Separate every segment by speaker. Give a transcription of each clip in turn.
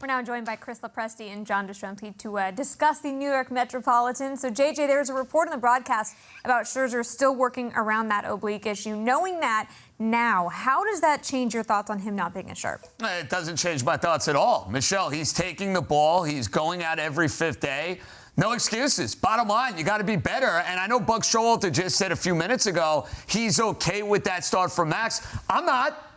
Speaker 1: We're now joined by Chris Lopresti and Jastremski to discuss the New York Metropolitans. So, JJ, there's a report in the broadcast about Scherzer still working around that oblique issue. Knowing that now, how does that change your thoughts on him not being as sharp?
Speaker 2: It doesn't change my thoughts at all. Michelle, he's taking the ball. He's going out every fifth day. No excuses. Bottom line, you got to be better. And I know Buck Showalter just said a few minutes ago he's okay with that start from Max. I'm not.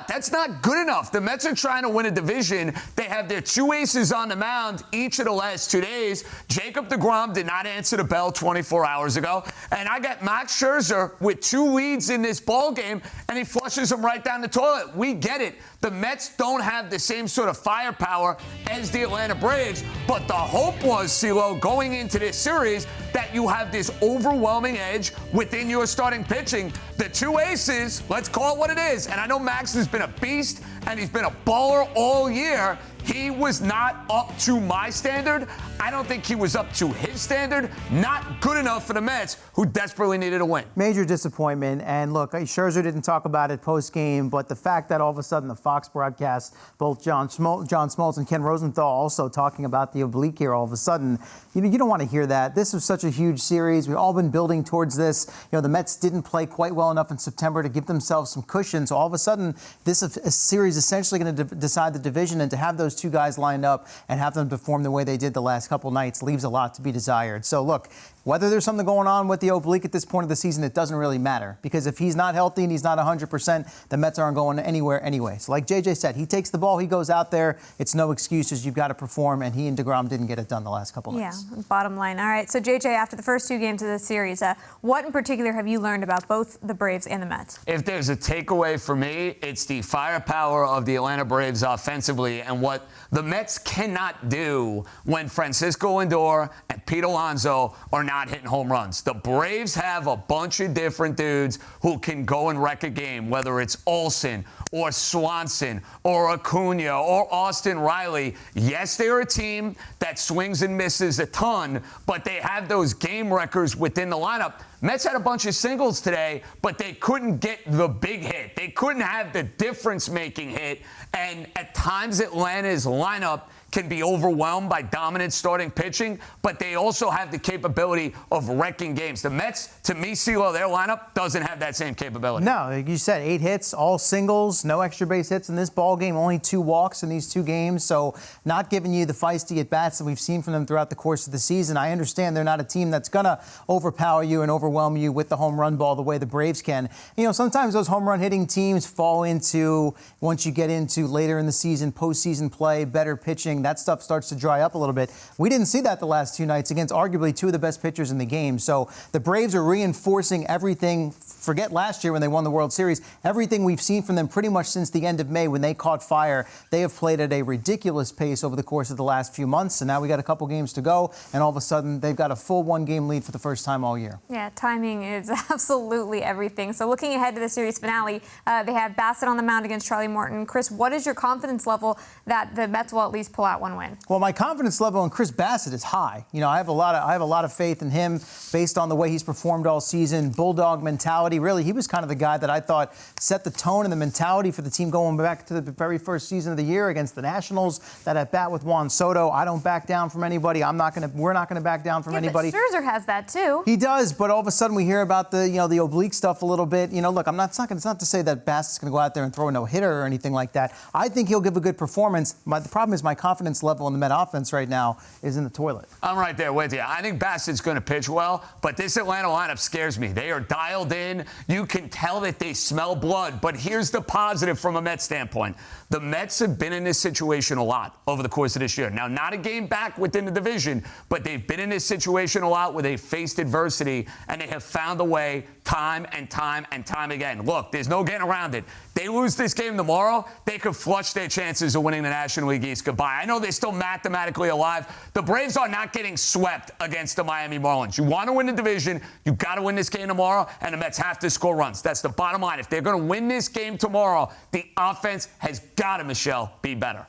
Speaker 2: That's not good enough. The Mets are trying to win a division. They have their two aces on the mound each of the last 2 days. Jacob deGrom did not answer the bell 24 hours ago. And I got Max Scherzer with 2 leads in this ball game, and he flushes them right down the toilet. We get it. The Mets don't have the same sort of firepower as the Atlanta Braves, but the hope was, CeeLo, going into this series that you have this overwhelming edge within your starting pitching. The 2 aces, let's call it what it is. And I know Max has been a beast and he's been a baller all year. He was not up to my standard. I don't think he was up to his standard. Not good enough for the Mets, who desperately needed a win.
Speaker 3: Major disappointment. And look, Scherzer didn't talk about it post-game, but the fact that all of a sudden the Fox broadcast, both John Smoltz and Ken Rosenthal also talking about the oblique here all of a sudden, you don't want to hear that. This was such a huge series. We've all been building towards this. The Mets didn't play quite well enough in September to give themselves some cushion. So all of a sudden, this is a series essentially going to decide the division, and to have those 2 guys lined up and have them perform the way they did the last couple nights leaves a lot to be desired. So look, whether there's something going on with the oblique at this point of the season, it doesn't really matter, because if he's not healthy and he's not 100%, the Mets aren't going anywhere anyway. So like JJ said, he takes the ball, he goes out there. It's no excuses. You've got to perform, and he and deGrom didn't get it done the last couple nights.
Speaker 1: Yeah, bottom line. All right, so JJ, after the first 2 games of this series, what in particular have you learned about both the Braves and the Mets?
Speaker 2: If there's a takeaway for me, it's the firepower of the Atlanta Braves offensively and what the Mets cannot do when Francisco Lindor and Pete Alonso are not hitting home runs. The Braves have a bunch of different dudes who can go and wreck a game, whether it's Olsen or Swanson or Acuna or Austin Riley. Yes, they're a team that swings and misses a ton, but they have those game wreckers within the lineup. Mets had a bunch of singles today, but they couldn't get the big hit. They couldn't have the difference-making hit. And at times, Atlanta's lineup can be overwhelmed by dominant starting pitching, but they also have the capability of wrecking games. The Mets, to me, CeeLo, their lineup doesn't have that same capability.
Speaker 3: No, like you said, 8 hits, all singles, no extra base hits in this ball game, only 2 walks in these 2 games, so not giving you the feisty at-bats that we've seen from them throughout the course of the season. I understand they're not a team that's going to overpower you and overwhelm you with the home run ball the way the Braves can. Sometimes those home run hitting teams fall into, once you get into later in the season, postseason play, better pitching, that stuff starts to dry up a little bit. We didn't see that the last 2 nights against arguably 2 of the best pitchers in the game. So the Braves are reinforcing everything. Forget last year when they won the World Series. Everything we've seen from them pretty much since the end of May when they caught fire. They have played at a ridiculous pace over the course of the last few months. And now we got a couple games to go. And all of a sudden, they've got a full 1-game lead for the first time all year.
Speaker 1: Yeah, timing is absolutely everything. So looking ahead to the series finale, they have Bassitt on the mound against Charlie Morton. Chris, what is your confidence level that the Mets will at least pull out 1 win?
Speaker 3: Well, my confidence level in Chris Bassitt is high. I have a lot of faith in him based on the way he's performed all season. Bulldog mentality. Really, he was kind of the guy that I thought set the tone and the mentality for the team going back to the very first season of the year against the Nationals. That at bat with Juan Soto. I don't back down from anybody. We're not gonna back down from anybody.
Speaker 1: But Scherzer has that too.
Speaker 3: He does, but all of a sudden we hear about the oblique stuff a little bit. Look, it's not to say that Bassitt's gonna go out there and throw a no-hitter or anything like that. I think he'll give a good performance. The problem is my confidence level in the Met offense right now is in the toilet.
Speaker 2: I'm right there with you. I think Bassitt's going to pitch well, but this Atlanta lineup scares me. They are dialed in. You can tell that they smell blood. But here's the positive from a Mets standpoint. The Mets have been in this situation a lot over the course of this year. Now, not a game back within the division, but they've been in this situation a lot where they've faced adversity, and they have found a way time and time and time again. Look, there's no getting around it. They lose this game tomorrow, they could flush their chances of winning the National League East goodbye. I know they're still mathematically alive. The Braves are not getting swept against the Miami Marlins. You want to win the division, you got to win this game tomorrow, and the Mets have to score runs. That's the bottom line. If they're going to win this game tomorrow, the offense has got to, Michelle, be better.